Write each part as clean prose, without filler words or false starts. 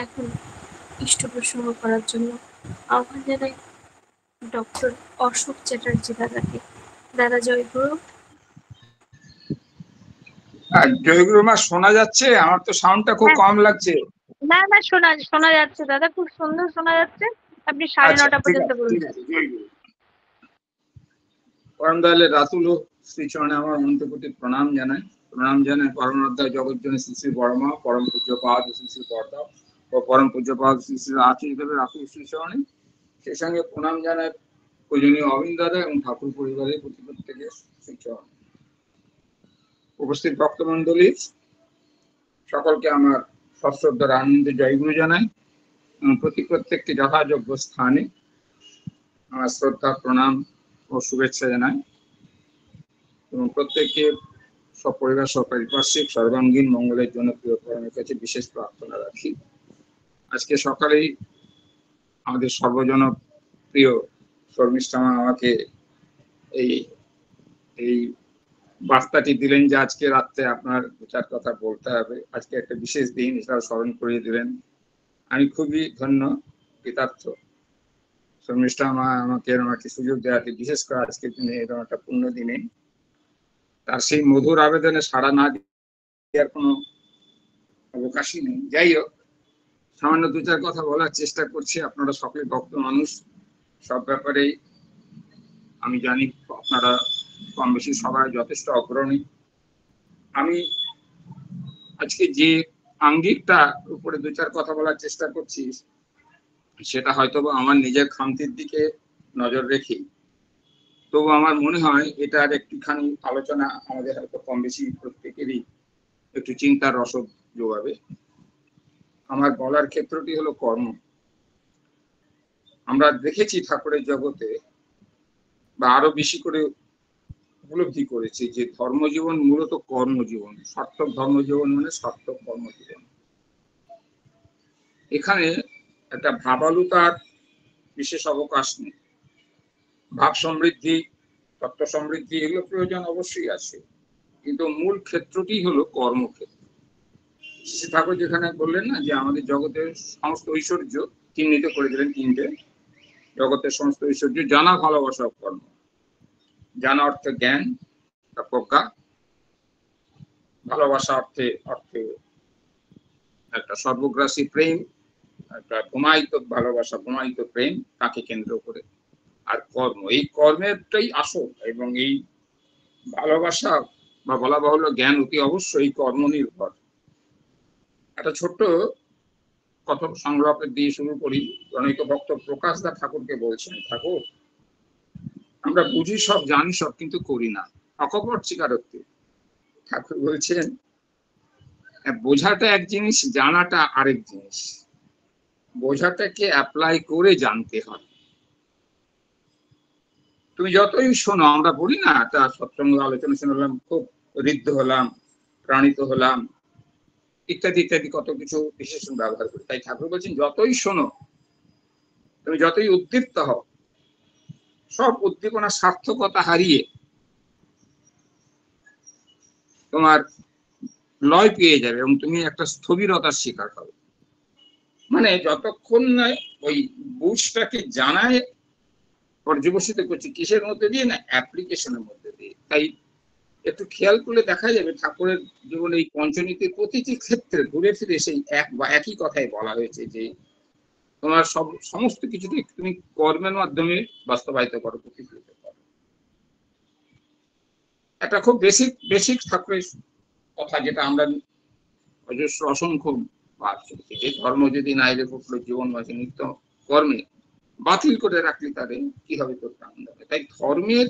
এখন ইষ্ট প্রসঙ্গ করার জন্য আহ্বান জানাই ডক্টর অশোক চ্যাটার্জি দাদাকে। দাদা জয়গুরু। জয়গুরু মা, শোনা যাচ্ছে? আমার তো সাউন্ডটা খুব কম লাগছে। না না, শোনা যাচ্ছে দাদা, খুব সুন্দর শোনা যাচ্ছে। আপনি 9:30 পর্যন্ত বলুন। পরম দয়ালের রাতুল শ্রীচরণে আমার অন্তকোটি প্রণাম জানাই। পরমাধ্যায় জগৎজনী শ্রী শ্রী বর্মা, পরম পূজ্যপাদ শ্রী শ্রী বর্দা ও পরম পূজ্যপাদ শ্রী শ্রী আচার্য দেবের রাতুল শ্রীচরণে। সেই সঙ্গে প্রণাম জানায় পূজনীয় অবিন্দ দাদা এবং ঠাকুর পরিবারের প্রতি প্রত্যেকের শ্রীচরণ। উপস্থিত ভক্তমণ্ডলী সকলকে আমার সশ্রদ্ধ আনন্দ জয়গুরু জানাই এবং প্রত্যেককে যথাযোগ্য স্থানে আমার শ্রদ্ধা প্রণাম ও শুভেচ্ছা জানাই এবং প্রত্যেককে সপরিবার সপারিপার্শ্বিক সর্বাঙ্গীন মঙ্গলের জন্য প্রিয় পরমের কাছে বিশেষ প্রার্থনা রাখি। আজকে সকালেই আমাদের সর্বজন প্রিয় শর্মিষ্ঠা মা আমাকে এই বার্তাটি দিলেন যে আজকে রাত্রে আপনার বিচার কথা বলতে হবে, আজকে একটা বিশেষ দিন, এটাও স্মরণ করিয়ে দিলেন। আমি খুবই ধন্য, কৃতার্থ। শর্মিষ্ঠা মা আমাকে সুযোগ দেওয়াতে, বিশেষ করে আজকের দিনে, এরকম একটা পূর্ণ দিনে তার সেই মধুর আবেদনে সাড়া না দেওয়ার কোনো অবকাশই নেই। যাই হোক, সামান্য দু চার কথা বলার চেষ্টা করছি। আপনারা সকলে ভক্ত মানুষ, সব ব্যাপারেই আমি জানি আপনারা কম বেশি সবাই যথেষ্ট অগ্রণী। আমি আজকে যে আঙ্গিকটা উপরে দু চার কথা বলার চেষ্টা করছি, সেটা হয়তো আমার নিজের খামতির দিকে নজর রেখে, তবু আমার মনে হয় এটার একটুখানি আলোচনা আমাদের হয়তো কম বেশি প্রত্যেকেরই একটু চিন্তার রসদ যোগাবে। আমার বলার ক্ষেত্রটি হলো কর্ম। আমরা দেখেছি ঠাকুরের জগতে, বা আরো বেশি করে উপলব্ধি করেছি, যে ধর্মজীবন মূলত কর্মজীবন। সার্থক ধর্মজীবন মানে সার্থক কর্মজীবন। এখানে একটা ভাবালুতার বিশেষ অবকাশ নেই। ভাব সমৃদ্ধি, তত্ত্ব সমৃদ্ধি, এগুলো প্রয়োজন অবশ্যই আছে, কিন্তু মূল ক্ষেত্রটি হলো কর্মক্ষেত্র। শ্রী ঠাকুর যেখানে বললেন না যে আমাদের জগতের সমস্ত ঐশ্বর্য চিহ্নিত করে দিলেন তিনটে, জগতের সমস্ত ঐশ্বর্য জানা, ভালোবাসা, কর্ম। জানা অর্থে জ্ঞান, প্রজ্ঞা। ভালোবাসা অর্থে একটা সর্বগ্রাসী প্রেম, একটা প্রমায়িত ভালোবাসা, প্রমায়িত প্রেম, তাকে কেন্দ্র করে। আর কর্ম, এই কর্মেরটাই আসল। এবং এই ভালোবাসা বা বলা বাহুল্য জ্ঞান অতি অবশ্যই কর্ম নির্ভর। একটা ছোট্ট কথা সংগ্রহ দিয়ে শুরু করি। জনৈক ভক্ত প্রকাশ দা ঠাকুরকে বলছেন, ঠাকুর, আমরা বুঝি সব, জানি সব, কিন্তু করি না। অকপট স্বীকারোক্তি। ঠাকুর বলছেন, বোঝাটা এক জিনিস, জানাটা আরেক জিনিস। বোঝাটাকে অ্যাপ্লাই করে জানতে হয়। তুমি যতই শোনো, আমরা বলি না, তা সৎসঙ্গ আলোচনা শুনলাম, খুব ঋদ্ধ হলাম, প্রাণিত হলাম, ইত্যাদি ইত্যাদি কত কিছু বিশেষণ ব্যবহার করি। তাই ঠাকুর বলছেন, যতই শোনো, তুমি যতই উদ্দীপ্ত হও, সব উদ্দীপনা সার্থকতা হারিয়ে তোমার লয় পেয়ে যাবে এবং তুমি একটা স্থবিরতার শিকার হবে। মানে যতক্ষণ না ওই বুঝটাকে জানায় পর্যবসিত করছি, কিসের মধ্যে দিয়ে না, অ্যাপ্লিকেশনের মধ্যে দিয়ে। তাই একটু খেয়াল করলে দেখা যাবে ঠাকুরের জীবনে এই পঞ্চনীতির প্রতিটি ক্ষেত্রে ঘুরে ফিরে সেই একই কথাই বলা হয়েছে, যে তোমার সমস্ত কিছুকে তুমি কর্মের মাধ্যমে বাস্তবায়িত করো, প্রতিফলিত করো। একটা খুব বেসিক ঠাকুরের কথা, যেটা আমরা অজস্র অসংখ্য বার শুনছি, যে ধর্ম যদি নাইলে ফুটলো জীবন বাঁচে নিত্য কর্মে, বাতিল করে রাখলে তাদের কি হবে, তোর আনন্দ হবে। তাই ধর্মের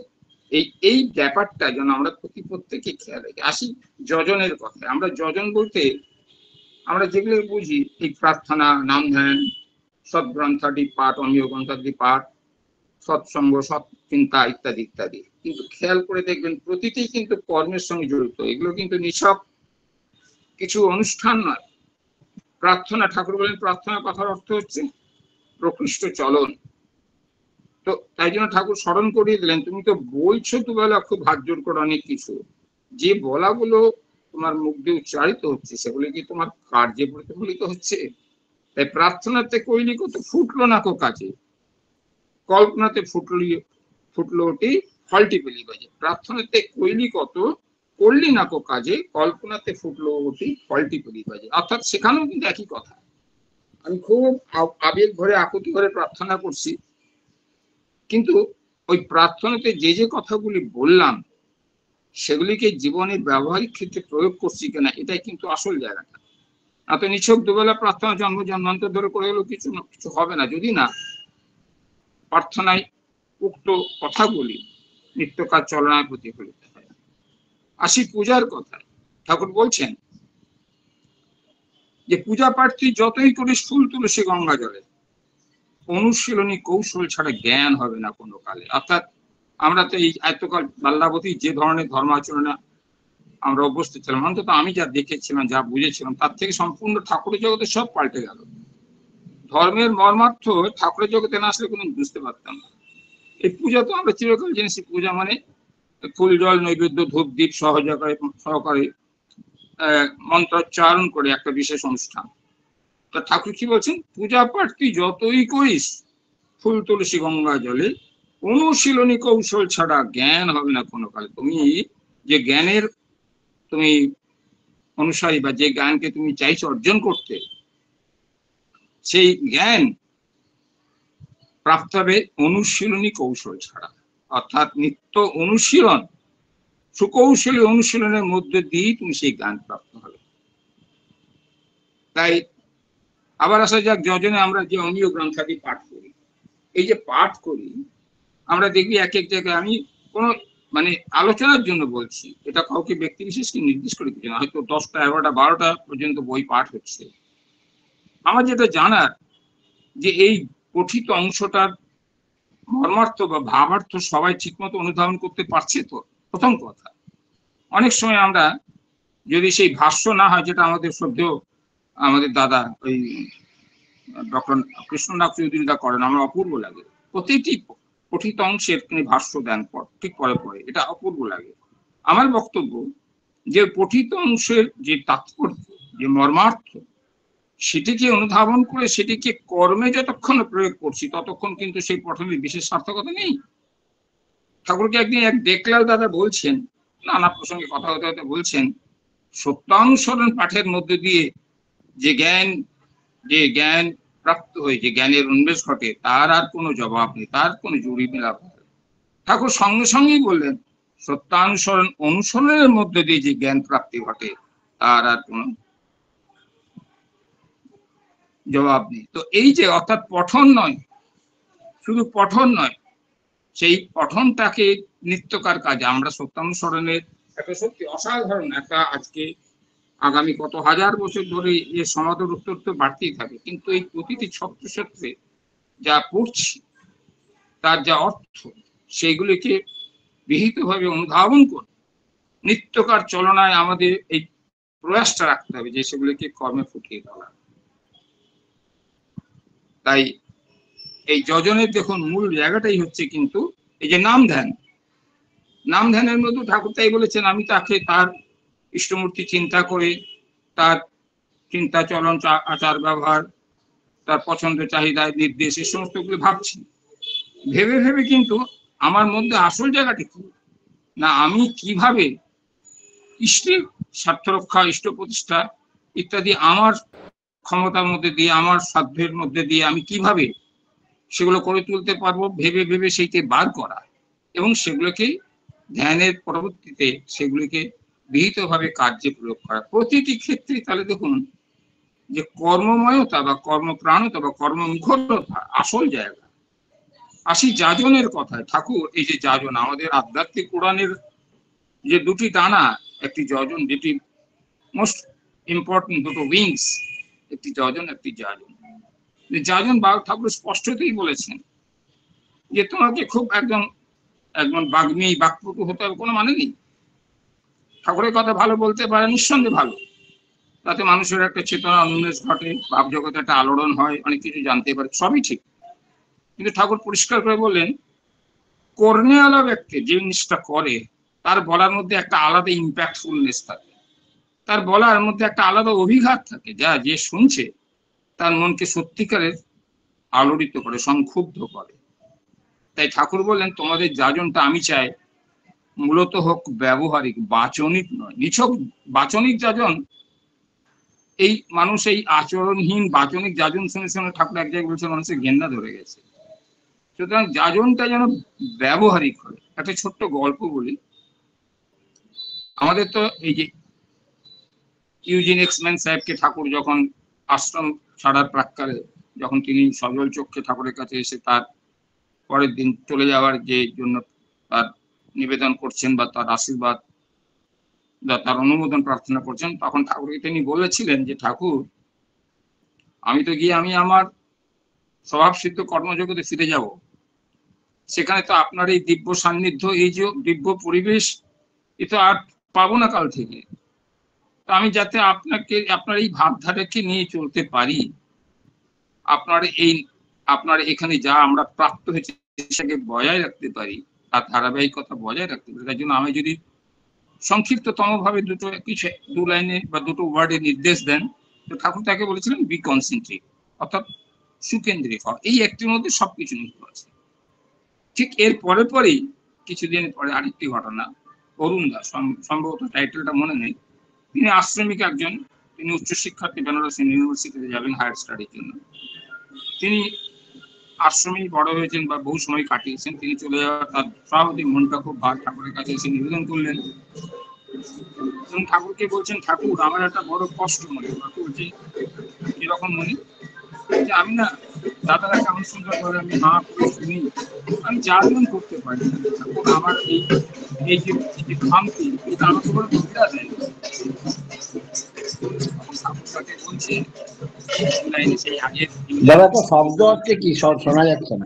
এই ব্যাপারটা যেন আমরা প্রত্যেকে খেয়াল রাখি। আসি যজনের কথা। আমরা যজন বলতে আমরা যেগুলো বুঝি, এই প্রার্থনা, নাম ধ্যান, সৎ গ্রন্থাদি পাঠ, অন্য গ্রন্থাদি পাঠ, সৎসঙ্গ, সৎ চিন্তা, ইত্যাদি ইত্যাদি। কিন্তু খেয়াল করে দেখবেন প্রতিটি কিন্তু কর্মের সঙ্গে জড়িত। এগুলো কিন্তু নিছক কিছু অনুষ্ঠান নয়। প্রার্থনা, ঠাকুর বলেন, প্রার্থনা কথার অর্থ হচ্ছে প্রকৃষ্ট চলন। তো তাই জন্য ঠাকুর স্মরণ করিয়ে দিলেন, তুমি তো বলছো দুবেলা খুব হাত জোর করে অনেক কিছু, যে বলাগুলো তোমার মুখ দিয়ে উচ্চারিত হচ্ছে, সেগুলো কি তোমার কার্যে প্রতিফলিত হচ্ছে? তাই প্রার্থনাতে কইলি কত ফুটলো না কো কাজে, কল্পনাতে ফুটলো ওটি ফলটি পেলি বাজে। প্রার্থনাতে কইলি কত, করলি না কো কাজে, কল্পনাতে ফুটলো ওটি ফলটি পেলি বাজে। অর্থাৎ সেখানেও কিন্তু একই কথা। আমি খুব আবেগ ভরে আকুতি ভরে প্রার্থনা করছি, কিন্তু ওই প্রার্থনাতে যে যে কথাগুলি বললাম সেগুলিকে জীবনের ব্যবহারিক ক্ষেত্রে প্রয়োগ করছি কিনা, এটাই কিন্তু আসল জায়গাটা। এত নিছক দুবেলা প্রার্থনা জন্মান্তর ধরে করে গেলেও কিছু হবে না, যদি না প্রার্থনায় উক্ত কথাগুলি নিত্যকার চলনায় প্রতিফলিত হয়। আসি পূজার কথায়। ঠাকুর বলছেন যে পূজা পাঠ তুই যতই করিস ফুল তুলসী গঙ্গা জলে, অনুশীলনী কৌশল ছাড়া জ্ঞান হবে না কোনো কালে। অর্থাৎ আমরা তো এই এতকাল বাল্যাবতী যে ধরনের ধর্মাচরণে আমরা অভ্যস্ত ছিলাম, অন্তত আমি যা দেখেছিলাম, যা বুঝেছিলাম, তার থেকে সম্পূর্ণ ঠাকুরের জগতে সব পাল্টে গেল। ধর্মের মর্মার্থ ঠাকুরের জগতে না আসলে কোনো বুঝতে পারতাম না। এই পূজা তো আমরা চিরকাল জেনেছি, পূজা মানে ফুল জল নৈবেদ্য ধূপ দ্বীপ সহকারে মন্ত্রোচ্চারণ করে একটা বিশেষ অনুষ্ঠান। তা ঠাকুর কি বলছেন, পূজা পাঠ তুই যতই করিস ফুল তুলসী গঙ্গা জলে, অনুশীলনী কৌশল ছাড়া জ্ঞান হবে না কোনো কালে। তুমি যে জ্ঞানের তুমি অনুসারী বা যে জ্ঞানকে তুমি চাইছো অর্জন করতে, সেই জ্ঞান প্রাপ্ত হবে অনুশীলনী কৌশল ছাড়া। অর্থাৎ নিত্য অনুশীলন, সুকৌশলী অনুশীলনের মধ্যে দিয়েই তুমি সেই জ্ঞান প্রাপ্ত হবে। তাই আবার আসা যাক যজনে আমরা যে অমীয় গ্রন্থাদি পাঠ করি, এই যে পাঠ করি আমরা দেখবি এক এক জায়গায়, আমি কোনো মানে আলোচনার জন্য বলছি, এটা কাউকে ব্যক্তি বিশেষকে নির্দেশ করে কিছু না, হয়তো 10টা 11টা 12টা পর্যন্ত বই পাঠ হচ্ছে। আমার যেটা জানার যে এই পঠিত অংশটার মর্মার্থ বা ভাবার্থ সবাই ঠিকমতো অনুধাবন করতে পারছে তো, প্রথম কথা। অনেক সময় আমরা যদি সেই ভাষ্য না হয়, যেটা আমাদের শ্রদ্ধেয় আমাদের দাদা ওই ডক্টর কৃষ্ণনাথ চৌধুরীরা করেন, আমার অপূর্ব লাগে। প্রতিটি পঠিত অংশের তিনি ভাষ্য দেন ঠিক পরে পরে, এটা অপূর্ব লাগে। আমার বক্তব্য যে পঠিত অংশের যে তাৎপর্য, যে মর্মার্থ, সেটিকে অনুধাবন করে সেটিকে কর্মে যতক্ষণ প্রয়োগ করছি ততক্ষণ কিন্তু সেই পঠনের বিশেষ সার্থকতা নেই। ঠাকুরকে একদিন এক দেখলাল দাদা বলছেন, নানা প্রসঙ্গে কথা হতে হতে বলছেন, সত্যানুসরণ পাঠের মধ্যে দিয়ে যে জ্ঞান প্রাপ্ত হয়ে যে জ্ঞানের উন্মেষ ঘটে, তার আর কোনো জবাব নেই, তার কোনো জুড়ি মেলা। ঠাকুর সঙ্গে সঙ্গেই বললেন, অনুসরণের মধ্যে দিয়ে যে জ্ঞান প্রাপ্তি ঘটে তার আর কোনো জবাব নেই। তো এই যে অর্থাৎ পঠন নয়, শুধু পঠন নয়, সেই পঠনটাকে নিত্যকার কাজে আমরা সত্যানুসরণের একটা সত্যি অসাধারণ একটা, আজকে আগামী কত হাজার বছর ধরে এর সমাদর উত্তর তো বাড়তেই থাকে, কিন্তু এই প্রতিটি ছাত্রে যা পড়ছি তার যা অর্থ, সেইগুলিকে বিহিতভাবে অনুধাবন করে নিত্যকার চলনায় আমাদের এই প্রয়াসটা রাখতে হবে যে সেগুলিকে কর্মে ফুটিয়ে তোলা। তাই এই যজনের দেখুন মূল জায়গাটাই হচ্ছে কিন্তু এই যে নাম ধ্যানের মধ্যে ঠাকুর তাই বলেছেন, আমি তাকে তার ইষ্টমূর্তি চিন্তা করে তার চিন্তা চলন আচার ব্যবহার, তার পছন্দ চাহিদা নির্দেশ, এই সমস্তগুলো ভাবছি। ভেবে ভেবে কিন্তু আমার মধ্যে আসল জায়গাটি কি না, আমি কিভাবে ইষ্টের স্বার্থ রক্ষা, ইষ্ট প্রতিষ্ঠা ইত্যাদি আমার ক্ষমতার মধ্যে দিয়ে, আমার সাধ্যের মধ্যে দিয়ে আমি কিভাবে সেগুলো করে তুলতে পারবো, ভেবে ভেবে সেইকে বার করা এবং সেগুলোকে ধ্যানের পরবর্তীতে সেগুলিকে বিহিতভাবে কার্যে প্রয়োগ করা প্রতিটি ক্ষেত্রে। তাহলে দেখুন যে কর্মময়তা বা কর্মপ্রাণতা বা কর্মমুখরতা আসল জায়গা। আসি যাজনের কথায়। ঠাকুর এই যে যাজন, আমাদের আধ্যাত্মিক পুরাণের যে দুটি ডানা, একটি যজন, যেটি মোস্ট ইম্পর্টেন্ট দুটো উইংস, একটি যজন একটি যাজন। যাজন ঠাকুর স্পষ্টতই বলেছেন যে তোমাকে খুব একদম বাগ্মী বাক্পটু হতে হবে কোনো মানে নেই। ঠাকুরের কথা ভালো বলতে পারে, নিঃসন্দেহে ভালো, তাতে মানুষের একটা চেতনা উন্মেষ ঘটে, ভাব জগতে একটা আলোড়ন হয়, অনেক কিছু জানতে পারে, সবই ঠিক। কিন্তু ঠাকুর পরিষ্কার করে বললেন, কর্নেওয়ালা ব্যক্তি যে জিনিসটা করে তার বলার মধ্যে একটা আলাদা ইম্প্যাক্টফুলনেস থাকে, তার বলার মধ্যে একটা আলাদা অভিঘাত থাকে, যা যে শুনছে তার মনকে সত্যিকারের আলোড়িত করে, সংক্ষুব্ধ করে। তাই ঠাকুর বললেন, তোমাদের যাজনটা আমি চাই মূলত হোক ব্যবহারিক, বাচনিক নয়। নিছক বাচনিক যাজন, এই মানুষ এই আচরণহীন বাচনিক যাজন শুনে শুনে ঠাকুর এক জায়গায় বলছে মানুষের ঘেন্না ধরে গেছে। সুতরাং যাজনটা যেন ব্যবহারিক হয়। একটা ছোট্ট গল্প বলি। আমাদের তো এই যে ইউজিন এক্সম্যান সাহেবকে ঠাকুর যখন আশ্রম ছাড়ার প্রাক্কালে, যখন তিনি সজল চক্ষে ঠাকুরের কাছে এসে তার পরের দিন চলে যাওয়ার যে জন্য তার নিবেদন করছেন বা তার আশীর্বাদ, তার অনুমোদন প্রার্থনা করছেন, তখন ঠাকুরকে তিনি বলেছিলেন যে ঠাকুর, আমি তো গিয়ে আমি আমার স্বভাবসিদ্ধ কর্মজগতে ফিরে যাব, সেখানে তো আপনার এই দিব্য সান্নিধ্য, এই যে দিব্য পরিবেশ, এ তো আর পাবো না কাল থেকে। তো আমি যাতে আপনার এই ভাবধারাকে নিয়ে চলতে পারি, আপনার এখানে যা আমরা প্রাপ্ত হয়েছে সেটাকে বজায় রাখতে পারি, তার ধারাবাহিকতা বজায় রাখতে পারি, তার জন্য আমি যদি সংক্ষিপ্ততম ভাবে দু লাইনে বা দুটো ওয়ার্ডে নির্দেশ দেন, তো ঠাকুর তাকে বলেছিলেন বি কনসেন্ট্রিক, অর্থাৎ সুকেন্দ্রিক হওয়া। এই একটির মধ্যে সবকিছু নিহিত আছে। ঠিক এর পরেই কিছুদিন পরে আরেকটি ঘটনা। অরুণ দাস, সম্ভবত টাইটেলটা মনে নেই, তিনি আশ্রমিক একজন, তিনি উচ্চশিক্ষার্থী, বেনারস ইউনিভার্সিটিতে যাবেন হায়ার স্টাডির জন্য। তিনি আশ্রমেই বড় হয়েছেন বা বহু সময় কাটিয়েছেন। তিনি চলে যাওয়ার তার স্বাভাবিক মনটা খুব ভার, ঠাকুরের কাছে এসে নিবেদন করলেন এবং ঠাকুরকে বলছেন, ঠাকুর আমার একটা বড় কষ্ট মনে। ঠাকুর বলছে, এরকম মনে যে আমি না দাদারা কেমন সুন্দর করে আমি মা করে শুনি, আমি জার্মান করতে পারি না। ঠাকুর আমার এই যে খামতি, এটা আমাকে বড় পীড়া দেয়। ঠাকুর তাকে বলছে, সেই আগের দাদা একটা শব্দ হচ্ছে, কি শোনা যাচ্ছে না।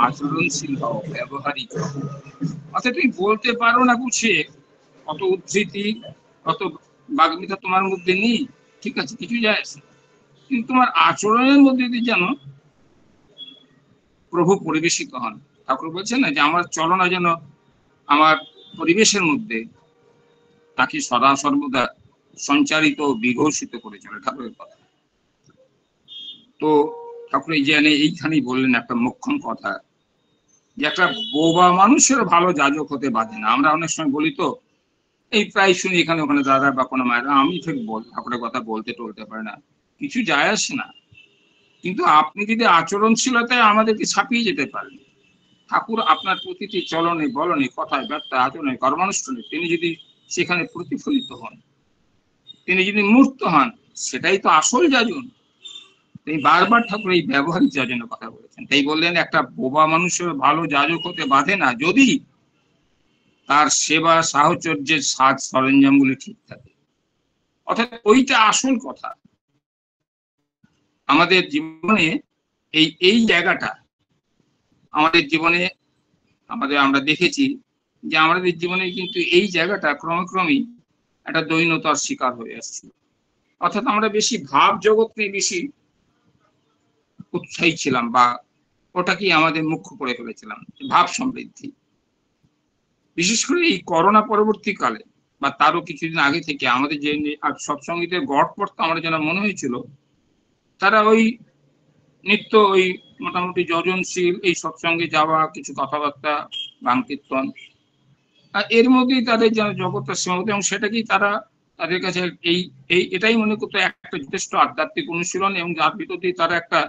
আচরণশীল হও, ব্যবহারিক হও। অর্থাৎ তুমি বলতে পারো না গুছিয়ে, অত উদ্ধৃতি, অত বাগ্মিতা তোমার মধ্যে নেই, ঠিক আছে, কিছু যায় আসে, কিন্তু তোমার আচরণের মধ্যে দিয়ে যেন প্রভু পরিবেশিত হন। ঠাকুর বলছেন না যে আমার চলনা যেন আমার পরিবেশের মধ্যে তাকে সদা সর্বদা সঞ্চারিত, বিঘোষিত করে চলে, ঠাকুরের কথা। তো ঠাকুর এইখানেই বললেন একটা মোক্ষম কথা, যে একটা বোবা মানুষের ভালো যাজক হতে বাধে না। আমরা অনেক সময় বলি তো, এই প্রায় শুনি এখানে ওখানে দাদা বা কোনো মায়েরা, আমি ঠিক ঠাকুরের কথা বলতে টলতে পারে না, কিছু যায় আসে না, কিন্তু আপনি যদি আচরণশীলতায় আমাদেরকে ছাপিয়ে যেতে পারেন, ঠাকুর আপনার প্রতিটি চলনে, বলনে, কথায়, বার্তা, আচরণে, কর্মানুষ্ঠানে তিনি যদি সেখানে প্রতিফলিত হন, তিনি যদি মূর্ত হন, সেটাই তো আসল যাজন। তিনি বারবার ঠাকুর এই ব্যবহারিক যাজনের কথা বলেছেন। তাই বললেন, একটা বোবা মানুষের ভালো যাজক হতে বাধে না যদি তার সেবা সাহচর্যের সাজ সরঞ্জামগুলি ঠিক থাকে। অর্থাৎ ওইটা আসল কথা। আমাদের জীবনে এই জায়গাটা, আমাদের জীবনে আমরা দেখেছি যে আমাদের জীবনে কিন্তু এই জায়গাটা ক্রমে একটা দৈন্যতার শিকার হয়ে আসছে। অর্থাৎ আমরা বেশি ভাব জগৎ নিয়ে বেশি উৎসাহী ছিলাম, বা ওটাকেই আমাদের মুখ্য করে ফেলেছিলাম, ভাব সমৃদ্ধি। বিশেষ করে এই করোনা পরবর্তীকালে বা তারও কিছুদিন আগে থেকে আমাদের যে সৎসঙ্গীদের গড়পড়তা আমার যেন মনে হয়েছিল, তারা ওই নিত্য ওই মোটামুটি যজনশীল এই সৎসঙ্গে যাওয়া, কিছু কথাবার্তা, গান কীর্তন, আর এর মধ্যেই তাদের যেন জগৎটা সীমাবদ্ধ, এবং সেটাকেই তারা তাদের কাছে এটাই মনে করতো একটা যথেষ্ট আধ্যাত্মিক অনুশীলন, এবং যার ভিতর দিয়ে তারা একটা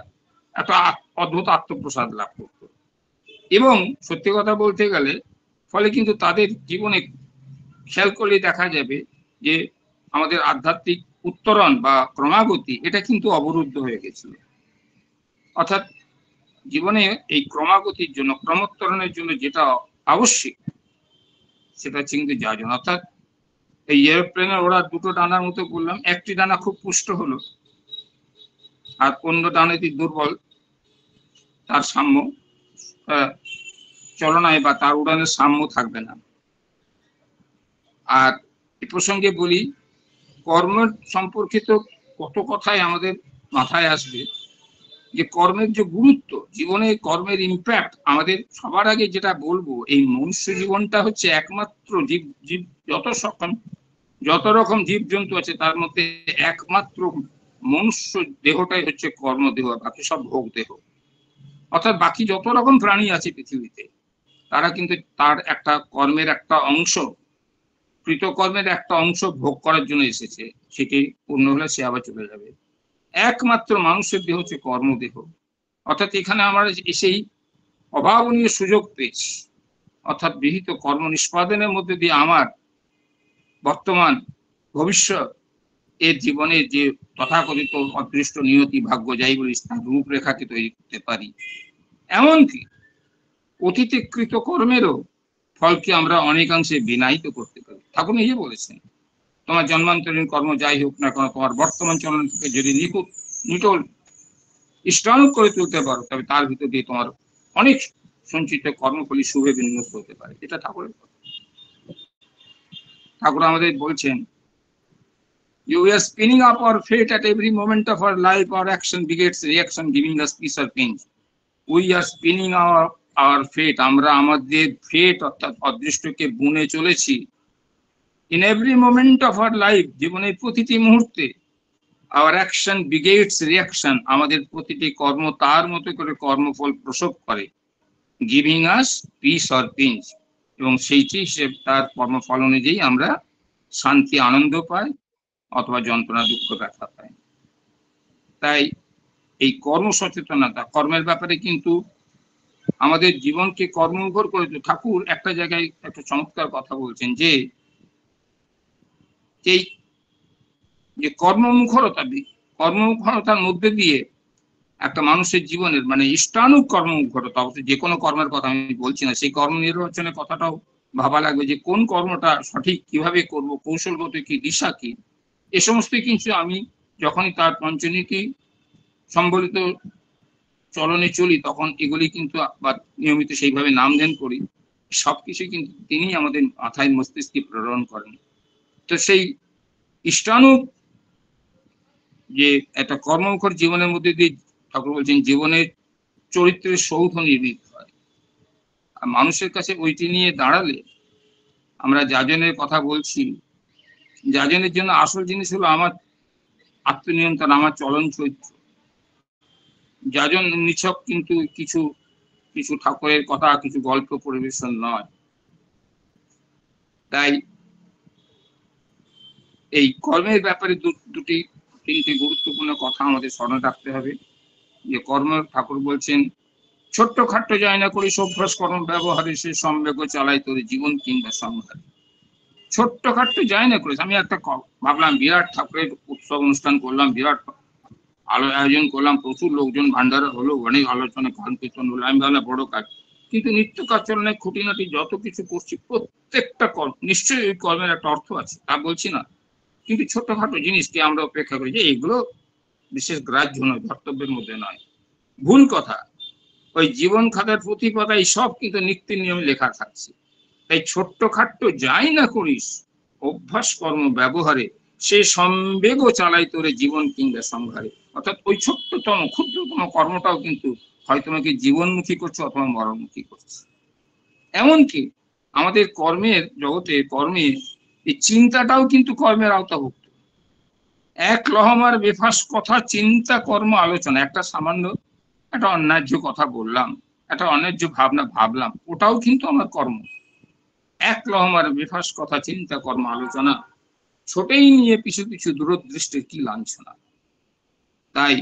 অদ্ভুত আত্মপ্রসাদ লাভ করত। এবং সত্যি কথা বলতে গেলে ফলে কিন্তু তাদের জীবনে খেয়াল করলে দেখা যাবে যে আমাদের আধ্যাত্মিক উত্তরণ বা ক্রমাগতি, এটা কিন্তু অবরুদ্ধ হয়ে গেছিল। অর্থাৎ জীবনে এই ক্রমাগতির জন্য, ক্রমোত্তরণের জন্য যেটা আবশ্যিক, সেটা হচ্ছে কিন্তু যাজন। অর্থাৎ এই এরোপ্লেনের ওরা দুটো ডানার মতো বললাম, একটি ডানা খুব পুষ্ট হলো আর অন্য ডানাটি দুর্বল, তার সাম্য চলনায় বা তার উড়ানের সাম্য থাকবে না। আর এ প্রসঙ্গে বলি, কর্ম সম্পর্কিত কত কথাই আমাদের মাথায় আসবে, যে কর্মের যে গুরুত্ব, জীবনে কর্মের ইম্প্যাক্ট, আমাদের সবার আগে যেটা বলবো, এই মনুষ্য জীবনটা হচ্ছে একমাত্র জীব জীব যত রকম জীবজন্তু আছে তার মধ্যে একমাত্র মনুষ্য দেহটাই হচ্ছে কর্মদেহ, বাকি সব ভোগ দেহ। অর্থাৎ বাকি যত রকম প্রাণী আছে পৃথিবীতে তারা কিন্তু তার একটা কর্মের একটা অংশ, কৃতকর্মের একটা অংশ ভোগ করার জন্য এসেছে, সেটি পূর্ণ হলে সে আবার চলে যাবে। একমাত্র মানুষের দেহ হচ্ছে কর্মদেহ। অর্থাৎ এখানে আমরা এসেই অভাবনীয় সুযোগ পেয়েছি, অর্থাৎ বিহিত কর্ম নিষ্পাদনের মধ্যে দিয়ে আমার বর্তমান ভবিষ্যৎ এর জীবনে যে তথাকথিত অদৃষ্ট নিয়তি ভাগ্য যাই বলিস তার রূপরেখাকে তৈরি করতে পারি। এমনকি অতীতে কৃত কর্মেরও ফলকে আমরা অনেকাংশে বিনায়িত করতে পারি। ঠাকুর নিজে বলেছেন, তোমার জন্মান্তরীণ কর্ম যাই হোক না কেন, তোমার বর্তমান চলনকে যদি নিটল ইষ্টানুক করে তুলতে পারো, তবে তার ভিতর দিয়ে তোমার অনেক সঞ্চিত কর্মফলী শুভে বিন্যস্ত হতে পারে। এটা ঠাকুরের কথা। ঠাকুর আমাদের বলছেন, You are spinning up our fate at every moment of our life. Our action begets reaction, giving us peace or pain. We are spinning our fate. আমরা আমাদের ফেট অর্থাৎ অদৃষ্টকে বুনে চলেছি। In every moment of our life, জীবনের প্রতিটি মুহূর্তে our action begets reaction. আমাদের প্রতিটি কর্ম তার মতো করে কর্মফল প্রসব করে, giving us peace or pain. এবং সেইটি তার কর্মফল অনুযায়ী আমরা শান্তি আনন্দ পাই অথবা যন্ত্রণা দুঃখ ব্যথা পায়। তাই এই কর্ম সচেতনতা, কর্মের ব্যাপারে কিন্তু আমাদের জীবনকে কর্মমুখর করে। ঠাকুর একটা জায়গায় একটা চমৎকার কথা বলছেন যে এই যে কর্মমুখরতার মধ্যে দিয়ে একটা মানুষের জীবনের মানে ইষ্টানুক কর্মমুখরতা, অবশ্যই যে কোনো কর্মের কথা আমি বলছি না, সেই কর্ম নির্বাচনের কথাটাও ভাবা লাগবে যে কোন কর্মটা সঠিক, কিভাবে করব, কৌশলগত কি, দিশা কি, এ সমস্ত কিছু আমি যখনই তার পঞ্চনীতি সম্বলিত চলনে চলি তখন এগুলি কিন্তু বা নিয়মিত সেইভাবে নাম ধ্যান করি, সবকিছু কিন্তু তিনি আমাদের মাথায় মস্তিষ্কে প্রেরণ করেন। তো সেই ইষ্টানুক যে একটা কর্মমুখর জীবনের মধ্যে দিয়ে ঠাকুর বলছেন জীবনের চরিত্রের সৌধ নির্মিত হয়। আর মানুষের কাছে ওইটি নিয়ে দাঁড়ালে, আমরা যাজনের কথা বলছি, যাজনের জন্য আসল জিনিস হলো আমার আত্মনিয়ন্ত্রণ, আমার চলন চরিত্র। যাজন নিছক কিন্তু কিছু কিছু ঠাকুরের কথা, কিছু গল্প পরিবেশন নয়। তাই এই কর্মের ব্যাপারে তিনটি গুরুত্বপূর্ণ কথা আমাদের স্মরণ রাখতে হবে। যে কর্ম, ঠাকুর বলছেন, ছোট্ট খাট্ট যায় না করি অভ্যাস কর্ম ব্যবহারে সে সম্বেগ চালাই তোর জীবন কিংবা সংহারে। ছোট্ট খাট্ট যায় না করিস। আমি একটা ভাবলাম বিরাট ঠাকুরের উৎসব অনুষ্ঠান করলাম, বিরাট আয়োজন করলাম, প্রচুর লোকজন, ভান্ডারা হলো, অনেক আলোচনা, গান কীর্তন হলো, আমি ভাবলাম বড় কাজ। কিন্তু নিত্য কাচরণে খুঁটিনাটি যত কিছু করছি প্রত্যেকটা কর্ম নিশ্চয়ই ওই কর্মের একটা অর্থ আছে, তা বলছি না, কিন্তু ছোটখাটো জিনিসকে আমরা অপেক্ষা করি যে এগুলো বিশেষ গ্রাহ্য নয়, ধর্তব্যের মধ্যে নয়। ভুল কথা। ওই জীবন খাতার প্রতি পাতায় সব কিন্তু নিত্য নিয়মে লেখা থাকছে। তাই ছোট্ট খাট্ট যাই না করিস অভ্যাস কর্ম ব্যবহারে সে সম্বেগও চালাই তোরে জীবন কিংবা সংহারে। অর্থাৎ ওই ছোট্টতম ক্ষুদ্রতম কর্মটাও কিন্তু হয় তোমাকে জীবনমুখী করছে অথবা মরণমুখী করছে। এমনকি আমাদের কর্মের জগতে কর্মে এই চিন্তাটাও কিন্তু কর্মের আওতাভুক্ত। এক লহমার বেফাস কথা চিন্তা কর্ম আলোচনা, একটা সামান্য একটা অন্যায্য কথা বললাম, একটা অন্যায্য ভাবনা ভাবলাম, ওটাও কিন্তু আমার কর্ম। এক লহমার বেফাস কথা চিন্তা কর্ম আলোচনা, ছোটেই নিয়ে পিছু পিছু দূরদৃষ্টির কি লাঞ্ছনা। তাই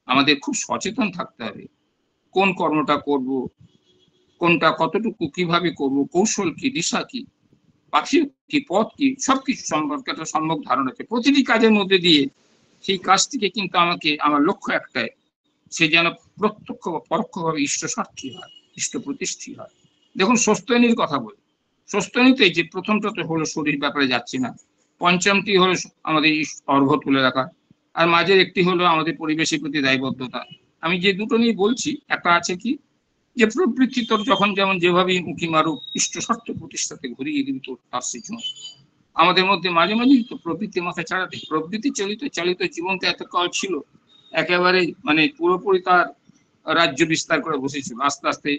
আমাদের খুব সচেতন থাকতে হবে কোন কর্মটা করব, কোনটা কতটুকু কিভাবে করব, কৌশল কি, দিশা কি, পাখি কি, পথ কি, সবকিছু সম্পর্কে একটা সম্যক ধারণা আছে। প্রতিটি কাজের মধ্যে দিয়ে সেই কাজটিকে কিন্তু আমাকে আমার লক্ষ্য একটাই, সে যেন প্রত্যক্ষ বা পরোক্ষভাবে ইষ্ট স্বার্থী হয়, ইষ্ট প্রতিষ্ঠী হয়। দেখুন স্বস্তিনীর কথা বলি, স্বস্তিনীতে যে প্রথমটা তো হলো শরীর ব্যাপারে যাচ্ছি না, পঞ্চমটি হলো আমাদের অর্ঘ্য তুলে রাখা, আর মাঝের একটি হলো আমাদের পরিবেশের প্রতি দায়বদ্ধতা। আমি যে দুটো নিয়ে বলছি, একটা আছে কি যে প্রবৃত্তি তোর যখন যেমন যেভাবে উঁকি মারুক ইষ্ট স্বার্থ প্রতিষ্ঠাতে ঘুরিয়ে দিবি তোর তার সৃজন। আমাদের মধ্যে মাঝে মাঝে তো প্রবৃত্তি মাথায় চাড়াতে, প্রবৃত্তি চালিত জীবনটা এত কাল ছিল, একেবারে মানে পুরোপুরি তার রাজ্য বিস্তার করে বসেছিল, আস্তে আস্তে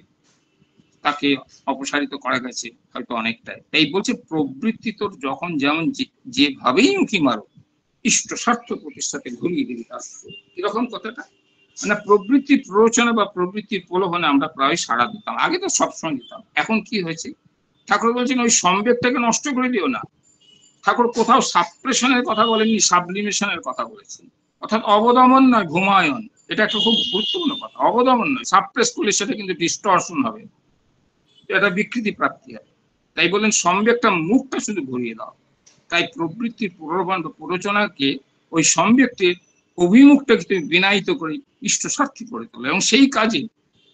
তাকে অপসারিত করা গেছে হয়তো অনেকটাই। তাই বলছে প্রবৃত্তি তোর যখন যেমন যেভাবেই উঁকি মারো ইষ্ট স্বার্থ প্রতিষ্ঠাতে ঘুরিয়ে দিবি তার। এরকম কথাটা মানে প্রবৃত্তির প্ররোচনা বা প্রবৃত্তির প্রলোভনে আমরা প্রায় সাড়া দিতাম, আগে তো সবসময় দিতাম। এখন কি হয়েছে, ঠাকুর বলছেন ওই সম্বেগটাকে নষ্ট করে দিও না। ঠাকুর কোথাও সাপ্রেশনের কথা বলেননি, সাবলিমেশনের কথা বলেছেন, অর্থাৎ অবদমন নয় ঘুমায়ন। এটা একটা খুব গুরুত্বপূর্ণ কথা, অবদমন নয়। সাপ্রেস করলে সেটা কিন্তু ডিস্টর্শন হবে, এটা বিকৃতি প্রাপ্তি হবে। তাই বলেন সম্বেগটা মুখটা শুধু ঘুরিয়ে দাও। তাই প্রবৃত্তির প্রলোভন বা প্ররোচনাকে ওই সম্বেগটির অভিমুখটাকে তুমি বিনায়িত করে ইষ্ট স্বার্থী করে তোলো এবং সেই কাজে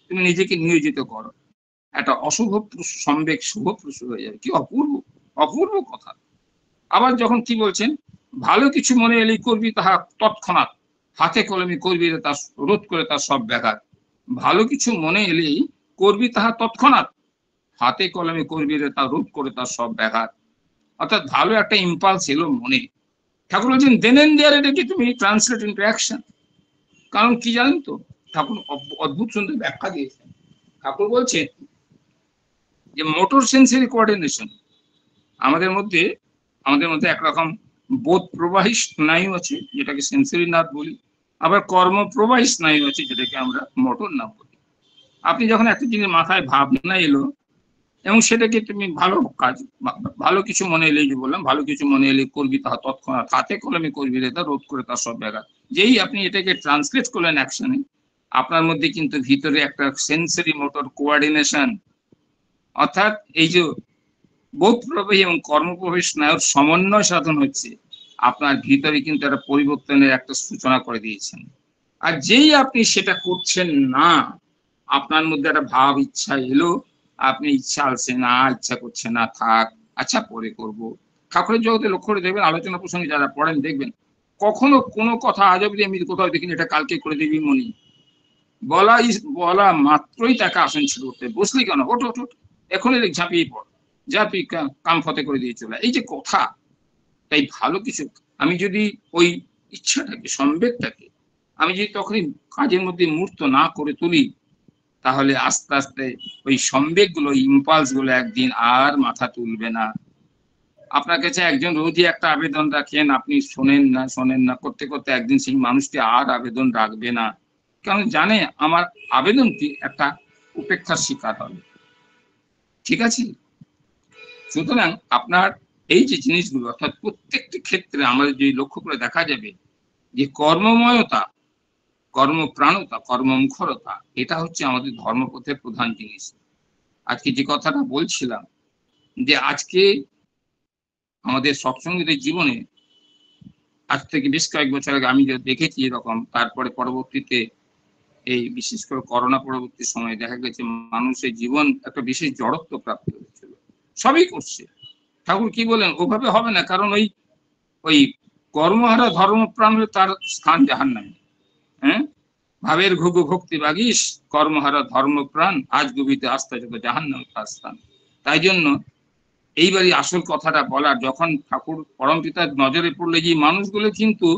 তুমি নিজেকে নিয়োজিত করো। একটা অশুভ সম্বেগ শুভ প্রসূ হয়ে যাবে। কি অপূর্ব অপূর্ব কথা। আবার যখন কি বলছেন, ভালো কিছু মনে এলেই করবি তাহা তৎক্ষণাৎ, হাতে কলমে করবি রে তার রোধ করে তার সব ব্যাঘাত। ভালো কিছু মনে এলেই করবি তাহা তৎক্ষণাৎ, হাতে কলমে করবি রে তা রোধ করে তার সব ব্যাঘাত। অর্থাৎ ভালো একটা ইম্পালস এলো মনে, ঠাকুর বলছেন দেন এন্ড দেয়ার এটাকে তুমি ট্রান্সলেট ইন্টু অ্যাকশন। কারণ কি জানেন তো, ঠাকুর অদ্ভুত সুন্দর ব্যাখ্যা দিয়েছেন। ঠাকুর বলছেন যে মোটর সেন্সরি কোঅর্ডিনেশন আমাদের মধ্যে একরকম বোধ প্রবাহী স্নায়ু আছে যেটাকে সেন্সরি নার্ভ বলি, আবার কর্ম প্রবাহী স্নায়ু আছে যেটাকে আমরা মোটর নার্ভ বলি। আপনি যখন একটা জিনিস মাথায় ভাবনা এলো এবং সেটাকে তুমি ভালো কাজ, ভালো কিছু মনে এলে, যে বললাম ভালো কিছু মনে এলে করবি তাহা তৎক্ষণাৎ, হাতে কলমে করবি রে তা রোধ করে তার সব ব্যাঘাত। যেই আপনি এটাকে ট্রান্সলেট করলেন অ্যাকশনে, আপনার মধ্যে কিন্তু ভিতরে একটা সেন্সরি মোটর কোঅর্ডিনেশন, অর্থাৎ এই যে বোধ প্রবাহী এবং কর্মপ্রবাহী স্নায়ুর সমন্বয় সাধন হচ্ছে। আপনার ভিতরে কিন্তু একটা পরিবর্তনের একটা সূচনা করে দিয়েছেন। আর যেই আপনি সেটা করছেন না, আপনার মধ্যে একটা ভাব ইচ্ছা এলো, আপনি ইচ্ছা আসছে না, ইচ্ছা করছে না, থাক আচ্ছা পরে করব। ঠাকুরের জগতে লক্ষ্য করে দেখবেন, আলোচনা প্রসঙ্গে যারা পড়েন দেখবেন কখনো কোনো কথা আজ অব্দি আমি কোথাও দেখিনি এটা কালকে করে দিবি মনি, বলা মাত্রই তাকে আসন ছিল উঠতে, বসলি কেন, ওঠ ওঠ ওঠ, এখনই ঝাঁপিয়ে পড়, ঝাঁপিয়ে কাম ফতে করে দিয়ে চলে, এই যে কথা। তাই ভালো কিছু আমি যদি ওই ইচ্ছাটাকে সম্বেগটাকে আমি যদি তখনই কাজের মধ্যে মূর্ত না করে তুলি, তাহলে আস্তে আস্তে ওই সম্বেগ গুলো ইম্পালস গুলো একদিন আর মাথা তুলবে না। আপনার কাছে একজন রোজই একটা আবেদন রাখেন, আপনি শোনেন না করতে করতে একদিন সেই মানুষটি আর আবেদন রাখবে না, কারণ জানে আমার আবেদনটি একটা উপেক্ষার শিকার হবে। ঠিক আছে, সুতরাং আপনার এই যে জিনিসগুলো অর্থাৎ প্রত্যেকটি ক্ষেত্রে আমাদের যে লক্ষ্য করে দেখা যাবে যে কর্মময়তা, কর্মপ্রাণতা, কর্মমুখরতা, এটা হচ্ছে আমাদের ধর্মপথের প্রধান জিনিস। আজকে যে কথাটা বলছিলাম যে আজকে আমাদের সৎসঙ্গীদের জীবনে আজ থেকে বেশ কয়েক বছর আগে আমি দেখেছি এরকম, তারপরে পরবর্তীতে এই বিশেষ করে করোনা পরবর্তী সময়ে দেখা গেছে মানুষের জীবন একটা বিশেষ জড়ত্ব প্রাপ্ত হয়েছিল, সবই করছে। ঠাকুর কি বলেন, ওভাবে হবে না, কারণ ওই কর্মহারা ধর্মপ্রাণ হলে তার স্থান জাহান্নামে। হ্যাঁ, ভাবের ঘুঘু ভক্তি বাগিস, কর্মহারা ধর্মপ্রাণ আজ গুবিতে আস্থা যত জাহান্নামে তার স্থান। তাই জন্য এইবারই আসল কথাটা বলার, যখন ঠাকুর পরম পিতার নজরে পড়লে যে মানুষগুলো কিন্তু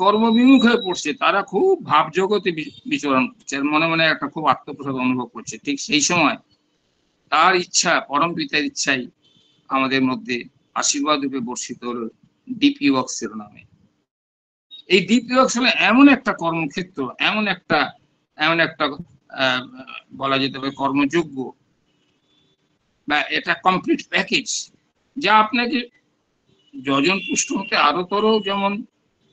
কর্মবিমুখ হয়ে পড়ছে, তারা খুব ভাব জগতে বিচরণ করছে, মনে মনে একটা খুব আত্মপ্রসাদ অনুভব করছে, ঠিক সেই সময় তার ইচ্ছা, পরম পিতার ইচ্ছাই আমাদের মধ্যে আশীর্বাদ রূপে বর্ষিত হলো ডিপি ওয়ার্কসের নামে। এই ডিপি ওয়ার্কস হলো এমন একটা কর্মক্ষেত্র, এমন একটা বলা যেতে পারে কর্মযোগ্য বা এটা কমপ্লিট প্যাকেজ, যা আপনাকে যজন পুষ্ট হতে আরো তর যেমন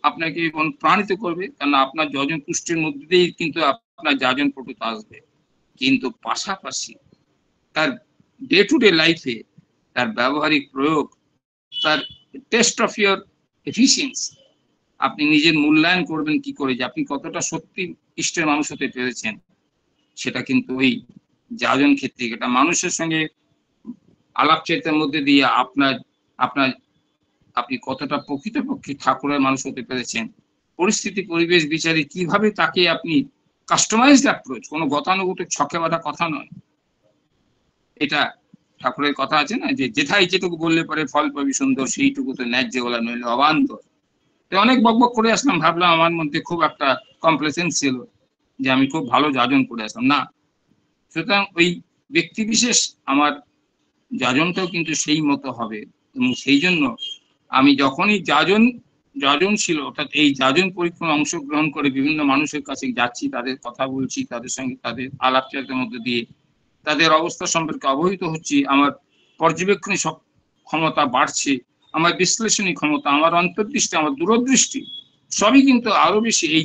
আপনাকে প্রাণিত করবে, কারণ আপনার যজন পুষ্টির মধ্যে দিয়েই কিন্তু আপনার যাজন পটুতা আসবে, কিন্তু পাশাপাশি তার ডে টু ডে লাইফে তার ব্যবহারিক প্রয়োগ, তার টেস্ট অফ ইয়োর এফিসিয়েন্সি, আপনি নিজের মূল্যায়ন করবেন কি করে যে আপনি কতটা সত্যি ইষ্টের মানুষ হতে পেরেছেন, সেটা কিন্তু ওই যাজন ক্ষেত্রে এটা মানুষের সঙ্গে আলাপচারিতার মধ্যে দিয়ে আপনি কতটা প্রকৃতপক্ষে ঠাকুরের মানুষ হতে পেরেছেন, পরিস্থিতি পরিবেশ বিচারে কিভাবে তাকে আপনি কাস্টমাইজড অ্যাপ্রোচ, কোনো গতানুগতিক ছকে বাঁধা কথা নয়। এটা ঠাকুরের কথা আছে না যে যেথায় যেটুকু বললে পরে ফল পাবি সুন্দর, সেইটুকু তো ন্যায্য বলা নইলে অবান্তর। তো অনেক বকবক করে আসলাম, ভাবলাম আমার মধ্যে খুব একটা কমপ্লেসেন্স ছিল যে আমি খুব ভালো যাজন করে আসলাম। না, সুতরাং ওই ব্যক্তি বিশেষ আমার যাজনটাও কিন্তু সেই মতো হবে। এবং সেই জন্য আমি যখনই যাজন ছিল, অর্থাৎ এই যাজন পরীক্ষায় অংশগ্রহণ করে বিভিন্ন মানুষের কাছে যাচ্ছি, তাদের কথা বলছি, তাদের সঙ্গে তাদের আলাপচারিতার মধ্যে দিয়ে তাদের অবস্থা সম্পর্কে অবহিত হচ্ছি, আমার পর্যবেক্ষণী ক্ষমতা বাড়ছে, আমার বিশ্লেষণী ক্ষমতা, আমার অন্তর্দৃষ্টি, আমার দূরদৃষ্টি সবই কিন্তু আরো বেশি এই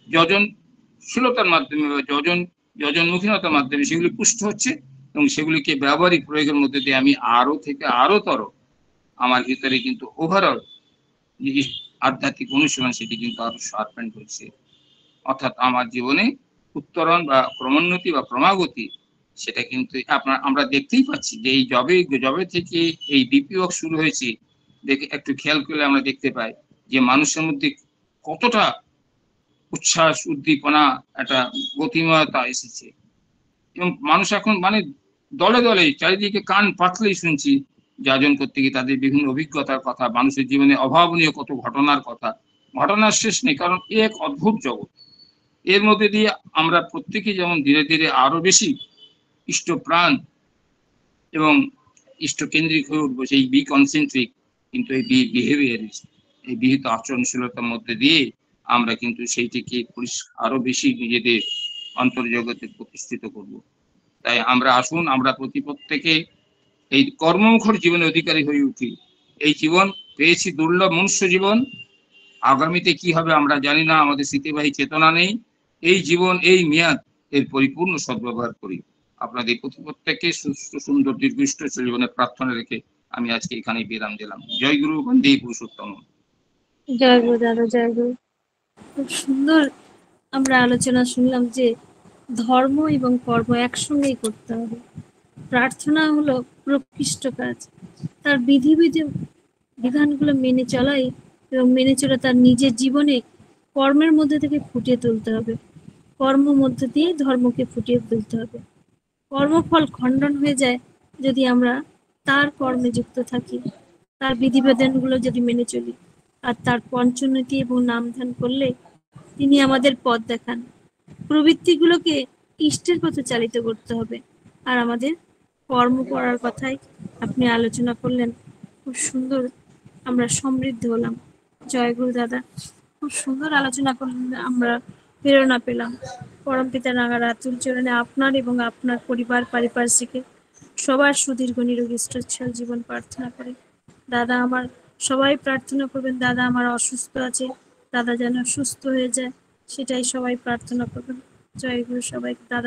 যজনশীলতার মাধ্যমে বা যজনমুখীনতার মাধ্যমে সেগুলি পুষ্ট হচ্ছে, এবং সেগুলিকে ব্যবহারিক প্রয়োগের মধ্যে দিয়ে আমি আরো থেকে আরো তর আমার ভিতরে কিন্তু ওভারঅল যে আধ্যাত্মিক অনুশীলন সেটি কিন্তু আরো শার্পেন্ড হচ্ছে। অর্থাৎ আমার জীবনে উত্তরণ বা ক্রমোন্নতি বা ক্রমাগতি সেটা কিন্তু আমরা দেখতেই পাচ্ছি যে এই জবে থেকে এই ডিপি ওয়ার্ক শুরু হয়েছে, দেখে একটু খেয়াল করলে আমরা দেখতে পাই যে মানুষের মধ্যে কতটা উচ্ছ্বাস, উদ্দীপনা, একটা গতিময়তা এসেছে। এবং মানুষ এখন মানে দলে দলে চারিদিকে কান পাতলেই শুনছি যাজন করতে গিয়ে তাদের বিভিন্ন অভিজ্ঞতার কথা, মানুষের জীবনে অভাবনীয় কত ঘটনার কথা, ঘটনার শেষ নেই, কারণ এ এক অদ্ভুত জগৎ। এর মধ্যে দিয়ে আমরা প্রত্যেকে যেমন ধীরে ধীরে আরো বেশি ইষ্টপ্রাণ এবং ইষ্টকেন্দ্রিক হয়ে উঠবো, সেই বি কনসেন্ট্রিক, কিন্তু এই বিহেভিয়ারিস্ট, এই বিহিত আচরণশীলতার মধ্যে দিয়ে আমরা কিন্তু সেইটিকে আরো বেশি নিজেদের অন্তর্জগতে প্রতিষ্ঠিত করব। তাই আমরা আসুন, আমরা প্রত্যেকে এই কর্মমুখর জীবনের অধিকারী হয়ে উঠি। এই জীবন পেয়েছি দুর্লভ মনুষ্য জীবন, আগামীতে কি হবে আমরা জানি না, আমাদের স্মৃতিবাহী চেতনা নেই। এই জীবন, এই মেয়াদ, এর পরিপূর্ণ সদ্ব্যবহার করি। আপনাদের প্রত্যেককে সুস্থ সুন্দর দীর্ঘিষ্ঠ জীবনের প্রার্থনা রেখে আমি আজকে এখানে বিরাম দিলাম। জয় গুরু, বন্দে পুরুষোত্তম। জয় গুরু দাদা, জয় গুরু। খুব সুন্দর আমরা আলোচনা শুনলাম যে ধর্ম এবং কর্ম একসঙ্গেই করতে হবে। প্রার্থনা হলো প্রকৃষ্ট কাজ, তার বিধানগুলো মেনে চলাই এবং মেনে চলে তার নিজের জীবনে কর্মের মধ্যে থেকে ফুটিয়ে তুলতে হবে। কর্ম মধ্য দিয়ে ধর্মকে ফুটিয়ে তুলতে হবে। কর্মফল খণ্ডন হয়ে যায় যদি আমরা তার কর্মে যুক্ত থাকি, তার বিধিবিধানগুলো যদি মেনে চলি, আর তার পঞ্চোন্নতি এবং নামধান করলে তিনি আমাদের পথ দেখান। প্রবৃত্তিগুলোকে ইষ্টের পথে চালিত করতে হবে। আর আমাদের কর্ম করার কথাই আপনি আলোচনা করলেন, খুব সুন্দর আমরা সমৃদ্ধ হলাম। জয় গুরু দাদা, খুব সুন্দর আলোচনা করলেন, আমরা প্রেরণা পেলাম। পরমপিতা রাঙা রাতুল চরণে আপনার এবং আপনার পরিবার পারিপার্শ্বিকে সবার সুদীর্ঘ নিরোগী সুস্থল জীবন প্রার্থনা করে। দাদা আমার, সবাই প্রার্থনা করবেন দাদা আমার অসুস্থ আছে, দাদা যেন সুস্থ হয়ে যায়, সেটাই সবাই প্রার্থনা করবেন। জয় গুরু সবাইকে। দাদা